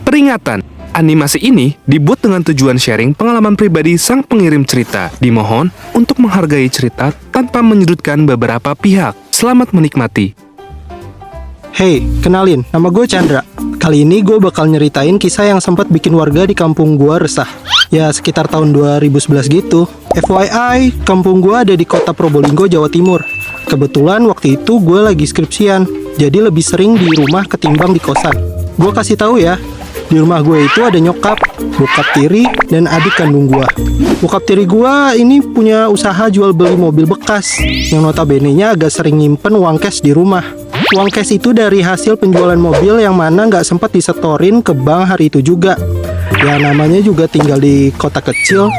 Peringatan, animasi ini dibuat dengan tujuan sharing pengalaman pribadi sang pengirim cerita. Dimohon untuk menghargai cerita tanpa menyudutkan beberapa pihak. Selamat menikmati. Hey, kenalin, nama gue Chandra. Kali ini gue bakal nyeritain kisah yang sempat bikin warga di kampung gue resah. Ya, sekitar tahun 2011 gitu. FYI, kampung gue ada di kota Probolinggo, Jawa Timur. Kebetulan waktu itu gue lagi skripsian, jadi lebih sering di rumah ketimbang di kosan. Gue kasih tahu ya, di rumah gue itu ada nyokap, bokap tiri, dan adik kandung gue. Bokap tiri gue ini punya usaha jual beli mobil bekas, yang notabene-nya agak sering nyimpen uang cash di rumah. Uang cash itu dari hasil penjualan mobil yang mana nggak sempat disetorin ke bank hari itu juga. Ya namanya juga tinggal di kota kecil,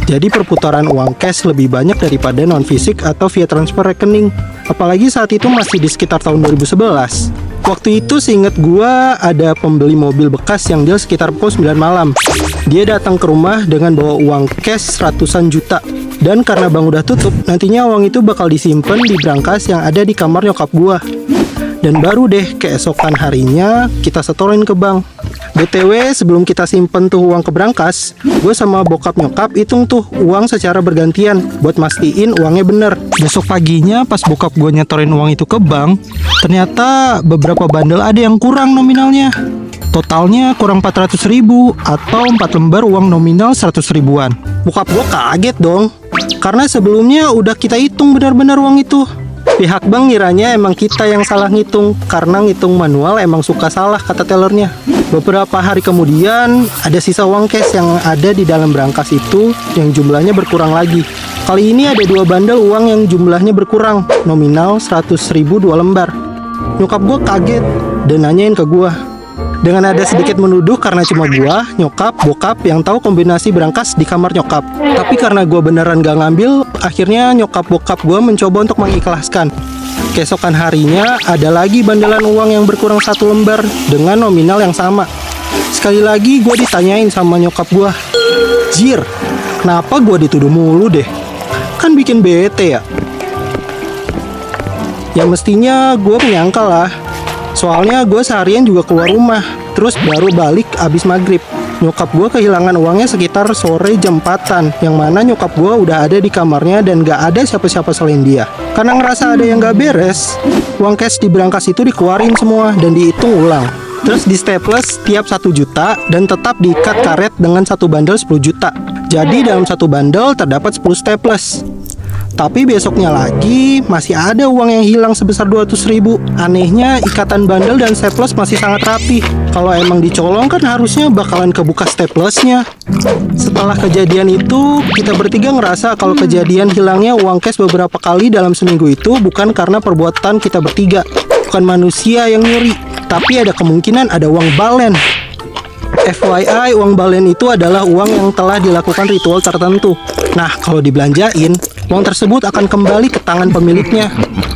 jadi perputaran uang cash lebih banyak daripada non-fisik atau via transfer rekening. Apalagi saat itu masih di sekitar tahun 2011. Waktu itu seinget gua ada pembeli mobil bekas yang deal sekitar pukul 9 malam. Dia datang ke rumah dengan bawa uang cash ratusan juta. Dan karena bank udah tutup, nantinya uang itu bakal disimpan di brankas yang ada di kamar nyokap gua. Dan baru deh keesokan harinya kita setorin ke bank. BTW sebelum kita simpen tuh uang ke brankas, gue sama bokap nyokap hitung tuh uang secara bergantian buat mastiin uangnya bener. Besok paginya pas bokap gue nyetorin uang itu ke bank, ternyata beberapa bandel ada yang kurang nominalnya. Totalnya kurang 400 ribu atau 4 lembar uang nominal 100 ribuan. Bokap gue kaget dong, karena sebelumnya udah kita hitung benar-benar uang itu. Pihak bank ngiranya emang kita yang salah ngitung, karena ngitung manual emang suka salah kata tellernya. Beberapa hari kemudian ada sisa uang cash yang ada di dalam brankas itu yang jumlahnya berkurang lagi. Kali ini ada 2 bandel uang yang jumlahnya berkurang, nominal 100 ribu 2 lembar. Nyokap gue kaget dan nanyain ke gue. Dengan ada sedikit menuduh karena cuma gua, nyokap, bokap yang tahu kombinasi brankas di kamar nyokap. Tapi karena gua beneran gak ngambil, akhirnya nyokap bokap gua mencoba untuk mengikhlaskan. Keesokan harinya ada lagi bandelan uang yang berkurang 1 lembar dengan nominal yang sama. Sekali lagi gua ditanyain sama nyokap gua, "Jir, kenapa gua dituduh mulu deh? Kan bikin bete ya." Ya mestinya gua menyangkal lah. Soalnya gue seharian juga keluar rumah, terus baru balik abis maghrib. Nyokap gue kehilangan uangnya sekitar sore jam 4-an, yang mana nyokap gue udah ada di kamarnya dan gak ada siapa-siapa selain dia. Karena ngerasa ada yang gak beres, uang cash di brankas itu dikeluarin semua dan dihitung ulang. Terus di staples tiap 1 juta dan tetap diikat karet dengan 1 bandel 10 juta. Jadi dalam 1 bandel terdapat 10 staples. Tapi besoknya lagi masih ada uang yang hilang sebesar 200 ribu. Anehnya ikatan bandel dan staples masih sangat rapi. Kalau emang dicolong kan harusnya bakalan kebuka staplesnya. Setelah kejadian itu, kita bertiga ngerasa kalau kejadian hilangnya uang cash beberapa kali dalam seminggu itu bukan karena perbuatan kita bertiga. Bukan manusia yang nyuri, tapi ada kemungkinan ada uang balen. FYI, uang balen itu adalah uang yang telah dilakukan ritual tertentu. Nah, kalau dibelanjain, uang tersebut akan kembali ke tangan pemiliknya.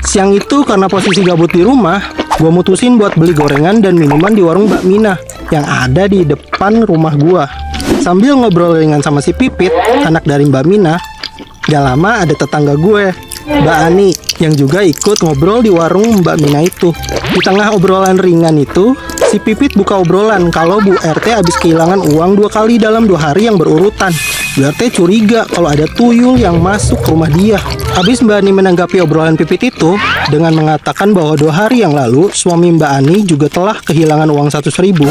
Siang itu karena posisi gabut di rumah, gue mutusin buat beli gorengan dan minuman di warung Mbak Mina yang ada di depan rumah gue. Sambil ngobrol ringan sama si Pipit, anak dari Mbak Mina, gak lama ada tetangga gue, Mbak Ani, yang juga ikut ngobrol di warung Mbak Mina itu. Di tengah obrolan ringan itu, si Pipit buka obrolan kalau Bu RT habis kehilangan uang 2 kali dalam 2 hari yang berurutan. Bu RT curiga kalau ada tuyul yang masuk ke rumah dia. Habis Mbak Ani menanggapi obrolan Pipit itu dengan mengatakan bahwa 2 hari yang lalu suami Mbak Ani juga telah kehilangan uang 100 ribu.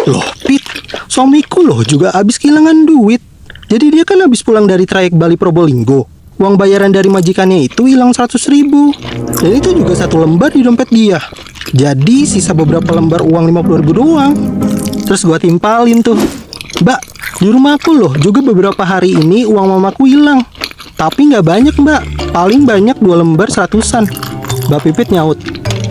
Loh Pit, suamiku loh juga habis kehilangan duit. Jadi dia kan habis pulang dari trayek Bali Probolinggo. Uang bayaran dari majikannya itu hilang 100 ribu. Dan itu juga 1 lembar di dompet dia. Jadi sisa beberapa lembar uang 50 ribu doang. Terus gua timpalin tuh, "Mbak, di rumahku loh juga beberapa hari ini uang mamaku hilang. Tapi nggak banyak mbak, paling banyak 2 lembar 100-an. Mbak Pipit nyaut,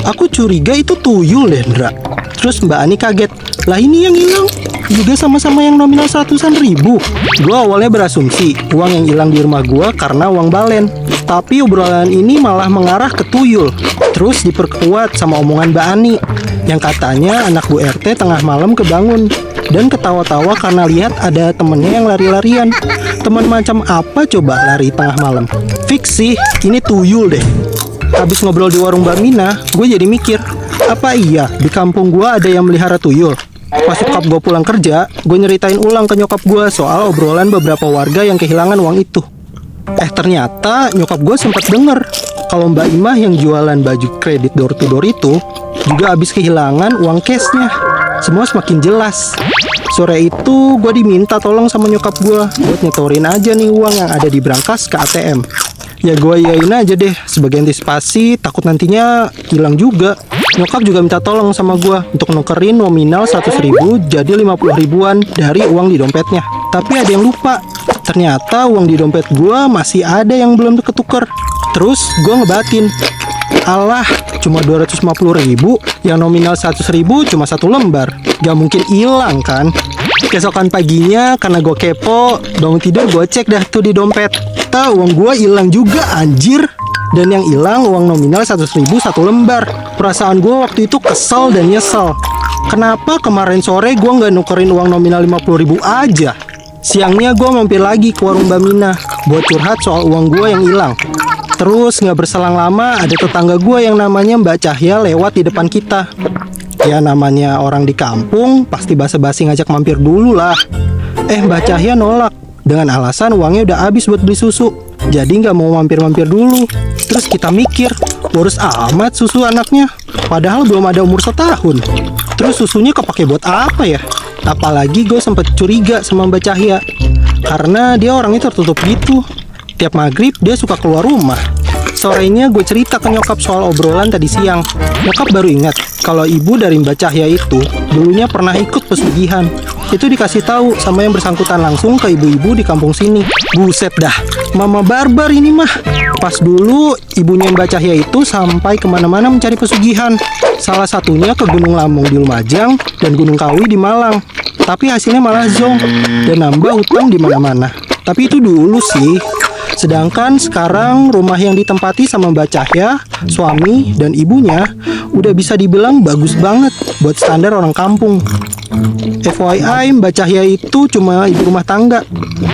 "Aku curiga itu tuyul deh, Ndra." Terus Mbak Ani kaget, "Lah ini yang hilang juga sama-sama yang nominal 100-an ribu." Gua awalnya berasumsi uang yang hilang di rumah gua karena uang balen. Tapi obrolan ini malah mengarah ke tuyul. Terus diperkuat sama omongan Mbak Ani yang katanya anak Bu RT tengah malam kebangun dan ketawa-tawa karena lihat ada temennya yang lari-larian. Teman macam apa coba lari tengah malam? Fix sih, ini tuyul deh. Habis ngobrol di warung Mbak Mina, gue jadi mikir, apa iya di kampung gue ada yang melihara tuyul? Pas nyokap gue pulang kerja, gue nyeritain ulang ke nyokap gue soal obrolan beberapa warga yang kehilangan uang itu. Ternyata nyokap gue sempat denger kalau Mbak Imah yang jualan baju kredit door to door itu juga habis kehilangan uang cashnya. Semua semakin jelas. Sore itu gue diminta tolong sama nyokap gue buat nyetorin aja nih uang yang ada di brankas ke ATM. Ya gue iyain aja deh sebagai antisipasi, takut nantinya hilang juga. Nyokap juga minta tolong sama gue untuk nukerin nominal 100.000 jadi 50 ribuan dari uang di dompetnya. Tapi ada yang lupa. Ternyata uang di dompet gue masih ada yang belum ketuker. Terus gue ngebatin, alah cuma 250.000, yang nominal 100.000 cuma satu lembar, gak mungkin hilang kan. Keesokan paginya karena gue kepo, bangun tidur gue cek dah tuh di dompet. Uang gue hilang juga anjir. Dan yang hilang uang nominal 100.000 satu lembar. Perasaan gue waktu itu kesel dan nyesel. Kenapa kemarin sore gue gak nukerin uang nominal 50.000 aja? Siangnya gue mampir lagi ke warung Mbak Mina buat curhat soal uang gue yang hilang. Terus gak berselang lama ada tetangga gue yang namanya Mbak Cahya lewat di depan kita. Ya namanya orang di kampung pasti basa-basi ngajak mampir dulu lah. Mbak Cahya nolak dengan alasan uangnya udah habis buat beli susu, jadi gak mau mampir-mampir dulu. Terus kita mikir, boros amat susu anaknya, padahal belum ada umur setahun. Terus susunya kepake buat apa ya? Apalagi gue sempet curiga sama Mbak Cahya karena dia orangnya tertutup gitu. Tiap maghrib dia suka keluar rumah. Sorenya gue cerita ke nyokap soal obrolan tadi siang. Nyokap baru ingat kalau ibu dari Mbak Cahya itu dulunya pernah ikut pesugihan. Itu dikasih tahu sama yang bersangkutan langsung ke ibu-ibu di kampung sini. Buset dah, mama barbar ini mah. Pas dulu ibunya Mbak Cahya itu sampai kemana-mana mencari pesugihan. Salah satunya ke Gunung Lamong di Lumajang dan Gunung Kawi di Malang. Tapi hasilnya malah zonk dan nambah utang di mana-mana. Tapi itu dulu sih. Sedangkan sekarang rumah yang ditempati sama Mbak Cahya, suami dan ibunya udah bisa dibilang bagus banget buat standar orang kampung. FYI, Mbak Cahya itu cuma ibu rumah tangga.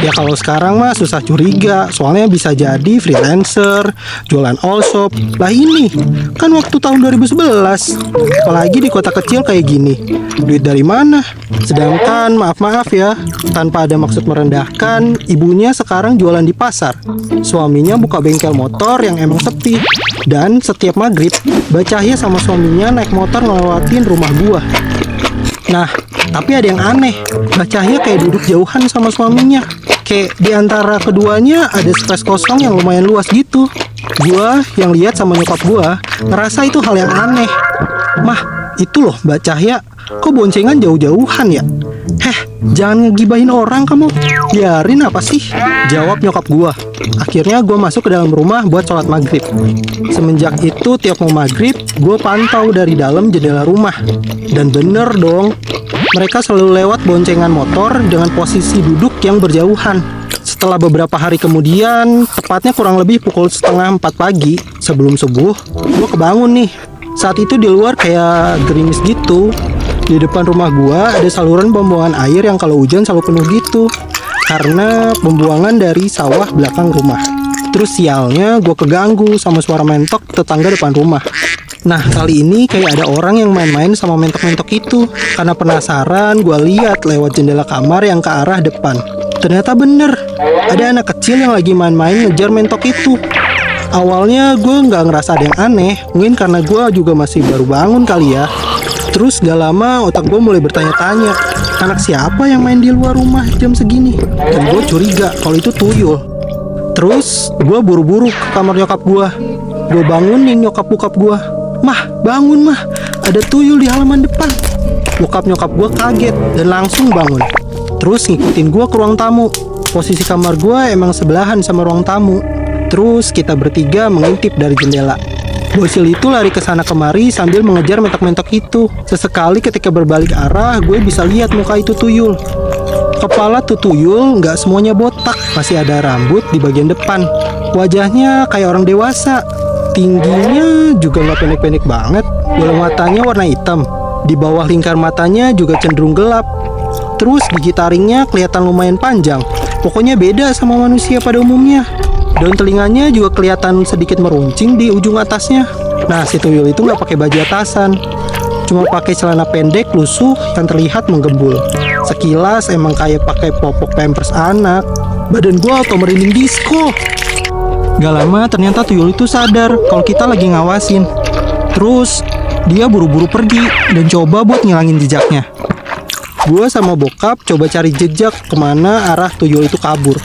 Ya kalau sekarang mah susah curiga, soalnya bisa jadi freelancer, jualan all shop. Lah ini, kan waktu tahun 2011. Apalagi di kota kecil kayak gini. Duit dari mana? Sedangkan maaf-maaf ya, tanpa ada maksud merendahkan, ibunya sekarang jualan di pasar. Suaminya buka bengkel motor yang emang sepi. Dan setiap maghrib, Mbak Cahya sama suaminya naik motor ngelewatin rumah gua. Nah, tapi ada yang aneh. Mbak Cahya kayak duduk jauhan sama suaminya. Kayak di antara keduanya ada space kosong yang lumayan luas gitu. Gua yang lihat sama nyokap gua ngerasa itu hal yang aneh. Mah, itu loh Mbak Cahya, kok boncengan jauh-jauhan ya? Jangan ngegibahin orang kamu. Biarin apa sih? Jawab nyokap gua. Akhirnya gua masuk ke dalam rumah buat sholat maghrib. Semenjak itu tiap mau maghrib, gua pantau dari dalam jendela rumah. Dan bener dong, mereka selalu lewat boncengan motor dengan posisi duduk yang berjauhan. Setelah beberapa hari kemudian, tepatnya kurang lebih pukul 3:30 pagi sebelum subuh, gua kebangun nih. Saat itu di luar kayak gerimis gitu. Di depan rumah gua ada saluran pembuangan air yang kalau hujan selalu penuh gitu. Karena pembuangan dari sawah belakang rumah. Terus sialnya gua keganggu sama suara mentok tetangga depan rumah. Nah kali ini kayak ada orang yang main-main sama mentok-mentok itu. Karena penasaran gua lihat lewat jendela kamar yang ke arah depan. Ternyata bener, ada anak kecil yang lagi main-main ngejar mentok itu. Awalnya gue nggak ngerasa ada yang aneh, mungkin karena gue juga masih baru bangun kali ya. Terus gak lama otak gue mulai bertanya-tanya, anak siapa yang main di luar rumah jam segini? Dan gue curiga kalau itu tuyul. Terus gue buru-buru ke kamar nyokap gue. Gue bangunin nyokap-bokap gue. Mah, bangun mah, ada tuyul di halaman depan. Bokap nyokap gue kaget dan langsung bangun. Terus ngikutin gue ke ruang tamu. Posisi kamar gue emang sebelahan sama ruang tamu. Terus kita bertiga mengintip dari jendela. Bocil itu lari ke sana kemari sambil mengejar mentok-mentok itu. Sesekali ketika berbalik arah, gue bisa lihat muka itu tuyul. Kepala tuh tuyul nggak semuanya botak, masih ada rambut di bagian depan. Wajahnya kayak orang dewasa. Tingginya juga nggak pendek-pendek banget. Bola matanya warna hitam. Di bawah lingkar matanya juga cenderung gelap. Terus gigi taringnya kelihatan lumayan panjang. Pokoknya beda sama manusia pada umumnya. Daun telinganya juga kelihatan sedikit meruncing di ujung atasnya. Nah, si tuyul itu nggak pakai baju atasan. Cuma pakai celana pendek lusuh yang terlihat menggembul. Sekilas emang kayak pakai popok pampers anak. Badan gue auto merinding disco. Gak lama ternyata tuyul itu sadar kalau kita lagi ngawasin. Terus dia buru-buru pergi dan coba buat ngilangin jejaknya. Gue sama bokap coba cari jejak kemana arah tuyul itu kabur.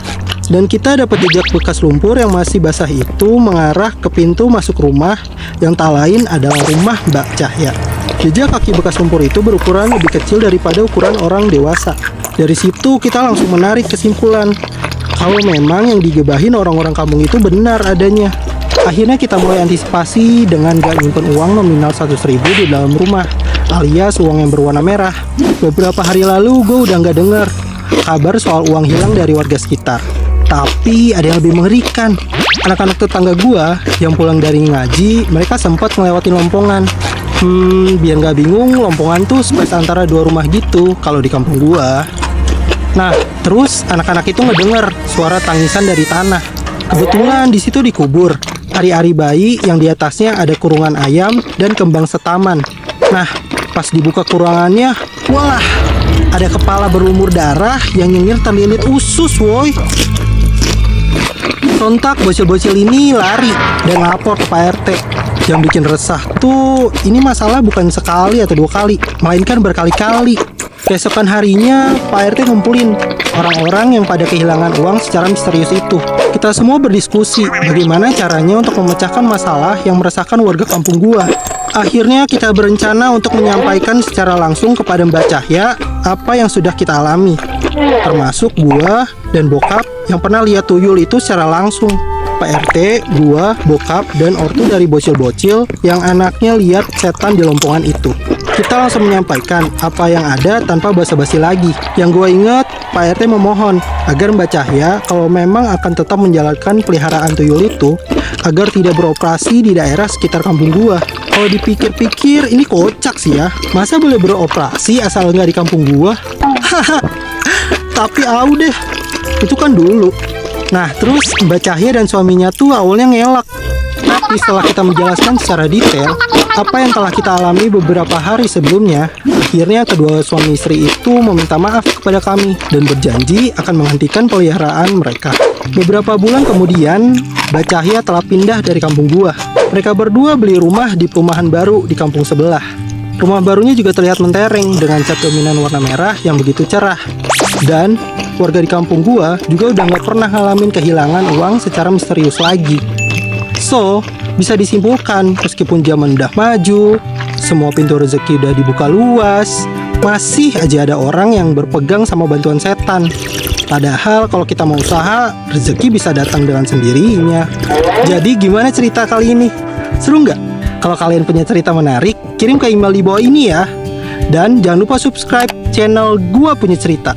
Dan kita dapat jejak bekas lumpur yang masih basah itu mengarah ke pintu masuk rumah yang tak lain adalah rumah Mbak Cahya. Jejak kaki bekas lumpur itu berukuran lebih kecil daripada ukuran orang dewasa. Dari situ kita langsung menarik kesimpulan kalau memang yang digebahin orang-orang kampung itu benar adanya. Akhirnya kita mulai antisipasi dengan gak nyimpen uang nominal 100.000 di dalam rumah, alias uang yang berwarna merah. Beberapa hari lalu gue udah gak dengar kabar soal uang hilang dari warga sekitar. Tapi ada yang lebih mengerikan. Anak-anak tetangga gue yang pulang dari ngaji, mereka sempat ngelewatin lompongan. Biar gak bingung, lompongan tuh space antara dua rumah gitu kalau di kampung gue. Nah, terus anak-anak itu ngedenger suara tangisan dari tanah. Kebetulan di situ dikubur ari-ari bayi yang di atasnya ada kurungan ayam dan kembang setaman. Nah, pas dibuka kurungannya, walah, ada kepala berlumur darah yang nyengir terlilit usus, woi. Sontak bocil-bocil ini lari dan lapor ke Pak RT. Yang bikin resah tuh, ini masalah bukan sekali atau dua kali, melainkan berkali-kali. Keesokan harinya, Pak RT ngumpulin orang-orang yang pada kehilangan uang secara misterius itu. Kita semua berdiskusi bagaimana caranya untuk memecahkan masalah yang meresahkan warga kampung gua. Akhirnya kita berencana untuk menyampaikan secara langsung kepada Mbak Cahya apa yang sudah kita alami. Termasuk gua dan bokap yang pernah lihat tuyul itu secara langsung. Pak RT, gua, bokap, dan ortu dari bocil-bocil yang anaknya lihat setan di lompongan itu. Kita langsung menyampaikan apa yang ada tanpa basa-basi lagi. Yang gue ingat, Pak RT memohon agar Mbak Cahya kalau memang akan tetap menjalankan peliharaan tuyul itu agar tidak beroperasi di daerah sekitar kampung gua. Kalau dipikir-pikir ini kocak sih ya. Masa boleh beroperasi asal nggak di kampung gua? Tapi deh, itu kan dulu. Nah, terus Mbak Cahya dan suaminya tuh awalnya ngelak. Tapi setelah kita menjelaskan secara detail apa yang telah kita alami beberapa hari sebelumnya, akhirnya kedua suami istri itu meminta maaf kepada kami dan berjanji akan menghentikan peliharaan mereka. Beberapa bulan kemudian, Mbak Cahya telah pindah dari kampung gua. Mereka berdua beli rumah di perumahan baru di kampung sebelah. Rumah barunya juga terlihat mentereng dengan cat dominan warna merah yang begitu cerah. Dan warga di kampung gua juga udah gak pernah ngalamin kehilangan uang secara misterius lagi. So, bisa disimpulkan meskipun zaman udah maju, semua pintu rezeki udah dibuka luas, masih aja ada orang yang berpegang sama bantuan setan. Padahal kalau kita mau usaha, rezeki bisa datang dengan sendirinya. Jadi gimana cerita kali ini? Seru nggak? Kalau kalian punya cerita menarik, kirim ke email di bawah ini ya. Dan jangan lupa subscribe channel Gua Punya Cerita.